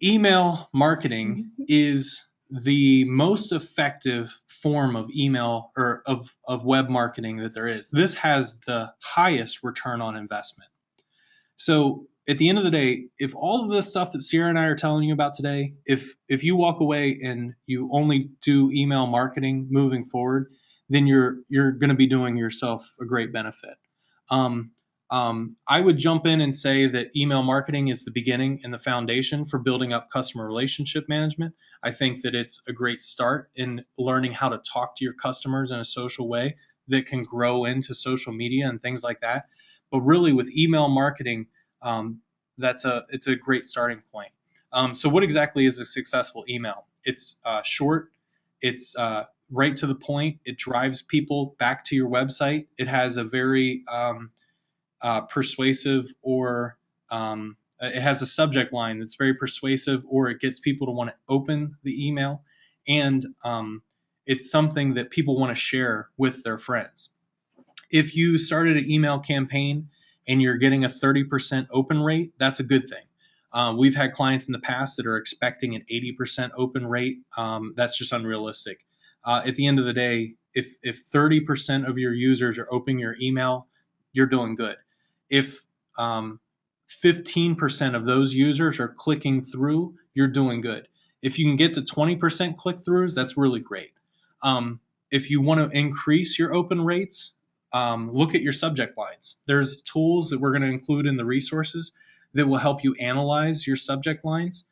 email marketing is the most effective form of email or of web marketing that there is. This has the highest return on investment. So at the end of the day, if all of this stuff that Sierra and I are telling you about today, if you walk away and you only do email marketing moving forward, then you're going to be doing yourself a great benefit. Um, I would jump in and say that email marketing is the beginning and the foundation for building up customer relationship management. I think that it's a great start in learning how to talk to your customers in a social way that can grow into social media and things like that. But really, with email marketing, it's a great starting point. So, what exactly is a successful email? It's short. It's right to the point. It drives people back to your website. It has a very persuasive, or it has a subject line that's very persuasive, or it gets people to want to open the email, and it's something that people want to share with their friends. If you started an email campaign and you're getting a 30% open rate, that's a good thing. We've had clients in the past that are expecting an 80% open rate. That's just unrealistic. At the end of the day, if 30% of your users are opening your email, you're doing good. If 15% of those users are clicking through, you're doing good. If you can get to 20% click throughs, that's really great. If you want to increase your open rates, look at your subject lines. There's tools that we're going to include in the resources that will help you analyze your subject lines.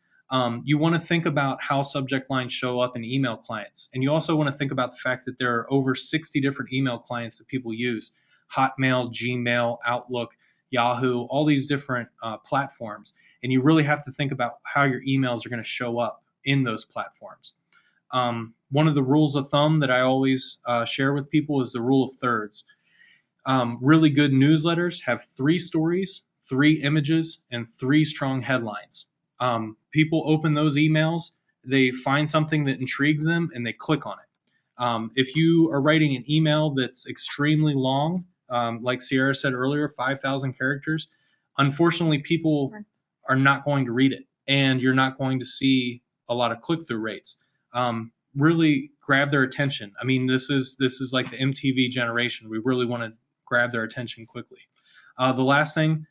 You want to think about how subject lines show up in email clients. And you also want to think about the fact that there are over 60 different email clients that people use: Hotmail, Gmail, Outlook, Yahoo, all these different platforms. And you really have to think about how your emails are going to show up in those platforms. One of the rules of thumb that I always share with people is the rule of thirds. Really good newsletters have 3 stories, 3 images, and 3 strong headlines. People open those emails, they find something that intrigues them, and they click on it. If you are writing an email that's extremely long, like Sierra said earlier, 5,000 characters, unfortunately, people are not going to read it, and you're not going to see a lot of click-through rates. Really grab their attention. I mean, this is like the MTV generation. We really want to grab their attention quickly. The last thing,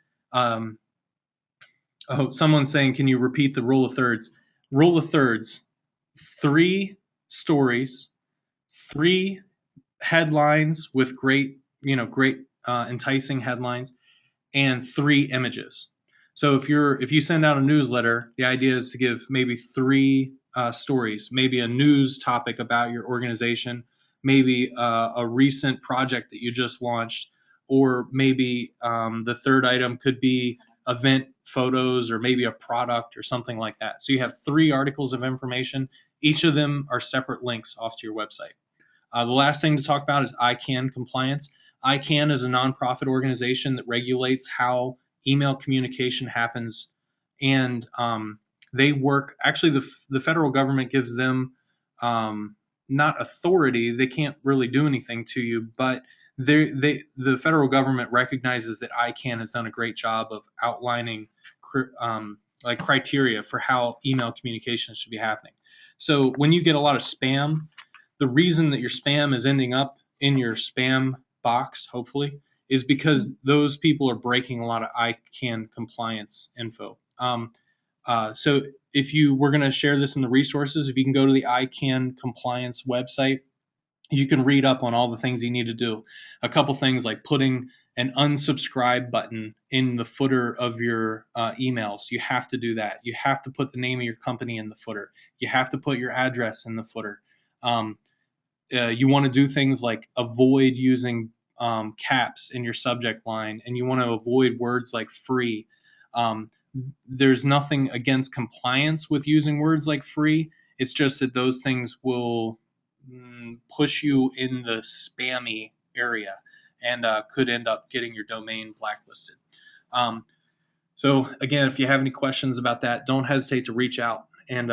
someone's saying, can you repeat the rule of thirds? Rule of thirds: 3 stories, 3 headlines with great enticing headlines, and 3 images. So if you send out a newsletter, the idea is to give maybe 3 stories, maybe a news topic about your organization, maybe a recent project that you just launched, or maybe the third item could be event photos, or maybe a product or something like that. So you have 3 articles of information. Each of them are separate links off to your website. The last thing to talk about is ICANN compliance. ICANN is a nonprofit organization that regulates how email communication happens, and they work. Actually, the federal government gives them not authority; they can't really do anything to you, but the federal government recognizes that ICANN has done a great job of outlining like criteria for how email communication should be happening. So when you get a lot of spam, the reason that your spam is ending up in your spam box, hopefully, is because those people are breaking a lot of ICANN compliance info. So if we're going to share this in the resources, if you can go to the ICANN compliance website, you can read up on all the things you need to do. A couple things like putting an unsubscribe button in the footer of your emails. You have to do that. You have to put the name of your company in the footer. You have to put your address in the footer. You want to do things like avoid using caps in your subject line, and you want to avoid words like free. There's nothing against compliance with using words like free. It's just that those things will push you in the spammy area, and could end up getting your domain blacklisted. So again, if you have any questions about that, don't hesitate to reach out. And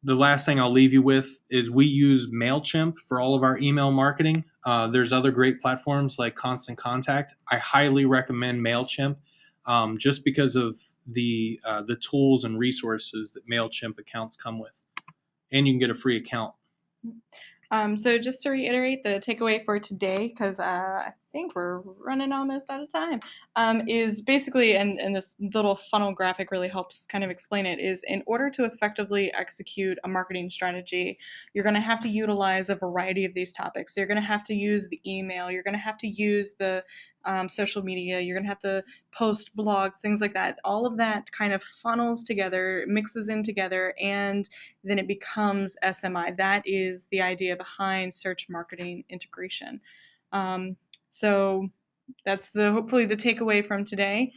the last thing I'll leave you with is we use MailChimp for all of our email marketing. There's other great platforms like Constant Contact. I highly recommend MailChimp just because of the tools and resources that MailChimp accounts come with, and you can get a free account. So just to reiterate, the takeaway for today, because I think we're running almost out of time, is basically, and this little funnel graphic really helps kind of explain it, is in order to effectively execute a marketing strategy, you're going to have to utilize a variety of these topics. So you're going to have to use the email, you're going to have to use the social media, you're going to have to post blogs, things like that. All of that kind of funnels together, mixes in together, and then it becomes SMI. That is the idea behind search marketing integration. So that's hopefully the takeaway from today.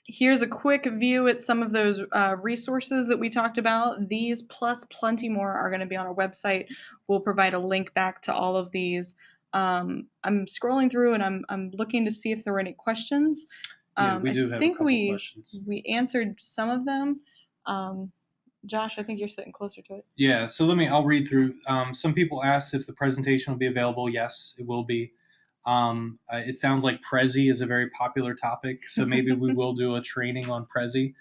Here's a quick view at some of those resources that we talked about. These plus plenty more are going to be on our website. We'll provide a link back to all of these. I'm scrolling through and I'm looking to see if there were any questions. Yeah, we do I have a think couple questions. we answered some of them. Josh, I think you're sitting closer to it. Yeah, so I'll read through. Some people asked if the presentation will be available. Yes, it will be. It sounds like Prezi is a very popular topic, so maybe we will do a training on Prezi.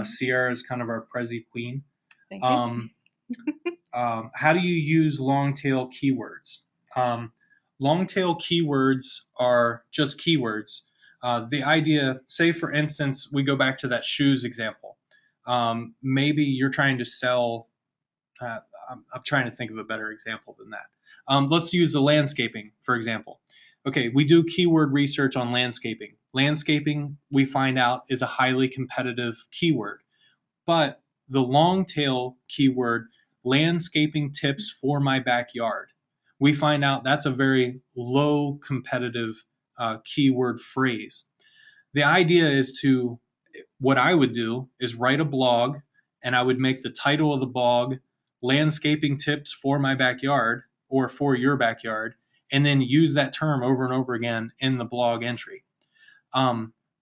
Sierra is kind of our Prezi queen. Thank you. How do you use long tail keywords? Long tail keywords are just keywords. The idea, say for instance, we go back to that shoes example. Maybe you're trying to sell. I'm trying to think of a better example than that. Let's use the landscaping, for example. Okay, we do keyword research on landscaping. Landscaping, we find out, is a highly competitive keyword. But the long tail keyword, landscaping tips for my backyard, we find out that's a very low competitive keyword phrase. The idea is what I would do is write a blog, and I would make the title of the blog landscaping tips for my backyard or for your backyard, and then use that term over and over again in the blog entry.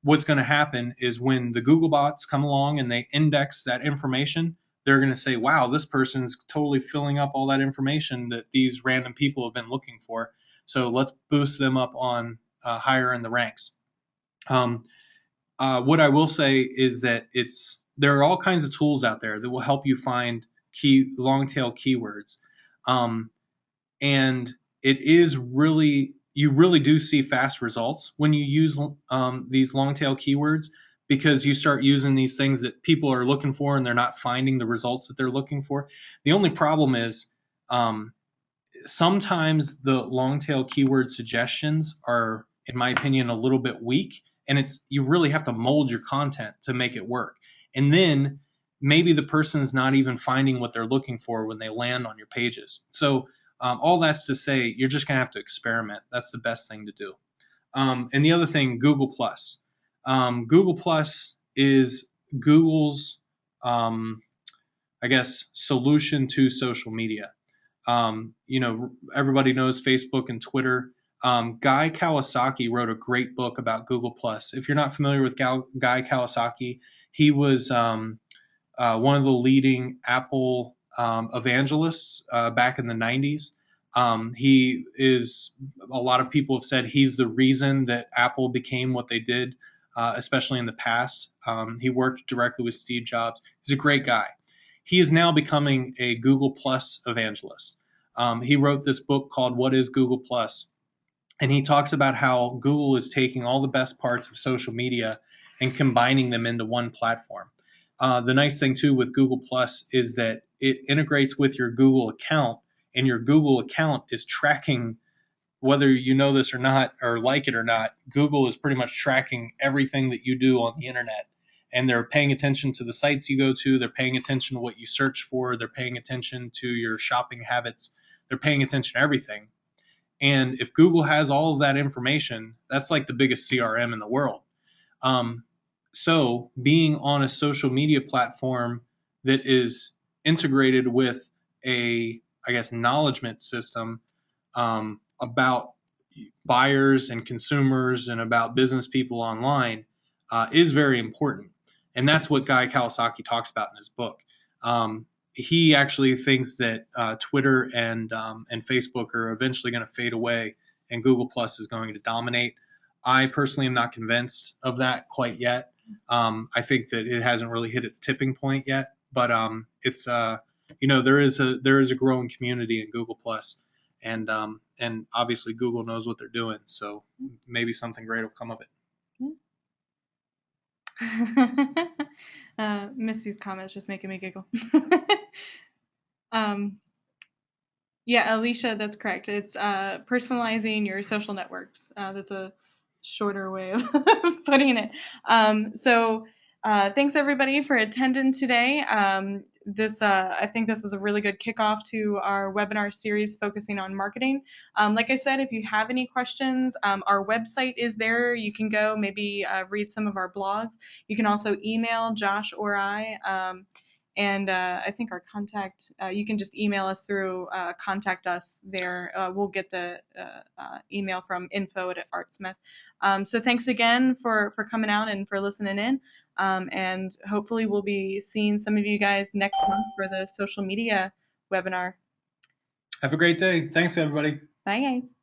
What's going to happen is when the Google bots come along and they index that information, they're going to say, wow, this person's totally filling up all that information that these random people have been looking for. So let's boost them up on higher in the ranks. What I will say is that there are all kinds of tools out there that will help you find long tail keywords, and it is really, you really do see fast results when you use these long tail keywords, because you start using these things that people are looking for and they're not finding the results that they're looking for. The only problem is sometimes the long tail keyword suggestions are, in my opinion, a little bit weak, and you really have to mold your content to make it work. And then maybe the person's not even finding what they're looking for when they land on your pages. So all that's to say, you're just gonna have to experiment. That's the best thing to do. And the other thing, Google Plus. Google Plus is Google's, I guess, solution to social media. Everybody knows Facebook and Twitter. Guy Kawasaki wrote a great book about Google Plus. If you're not familiar with Guy Kawasaki, he was one of the leading Apple evangelists back in the 90s. He is, a lot of people have said he's the reason that Apple became what they did, especially in the past. He worked directly with Steve Jobs. He's a great guy. He is now becoming a Google Plus evangelist. He wrote this book called What is Google Plus? And he talks about how Google is taking all the best parts of social media and combining them into one platform. The nice thing too with Google Plus is that it integrates with your Google account, and your Google account is tracking, whether you know this or not, or like it or not, Google is pretty much tracking everything that you do on the internet. And they're paying attention to the sites you go to. They're paying attention to what you search for. They're paying attention to your shopping habits. They're paying attention to everything. And if Google has all of that information, that's like the biggest CRM in the world. So being on a social media platform that is integrated with a, I guess, knowledgement system about buyers and consumers and about business people online, is very important. And that's what Guy Kawasaki talks about in his book. He actually thinks that Twitter and Facebook are eventually going to fade away, and Google Plus is going to dominate. I personally am not convinced of that quite yet. I think that it hasn't really hit its tipping point yet, but it's there is a growing community in Google Plus, and obviously Google knows what they're doing, so maybe something great will come of it. Missy's comments just making me giggle. um, yeah, Alicia, that's correct. It's personalizing your social networks. That's a shorter way of putting it. Thanks everybody for attending today. I think this is a really good kickoff to our webinar series focusing on marketing. Like I said, if you have any questions, our website is there. You can go maybe read some of our blogs. You can also email Josh or I. And I think our contact, you can just email us through contact us there. We'll get the email from info@artsmith. So thanks again for coming out and for listening in. And hopefully we'll be seeing some of you guys next month for the social media webinar. Have a great day. Thanks, everybody. Bye, guys.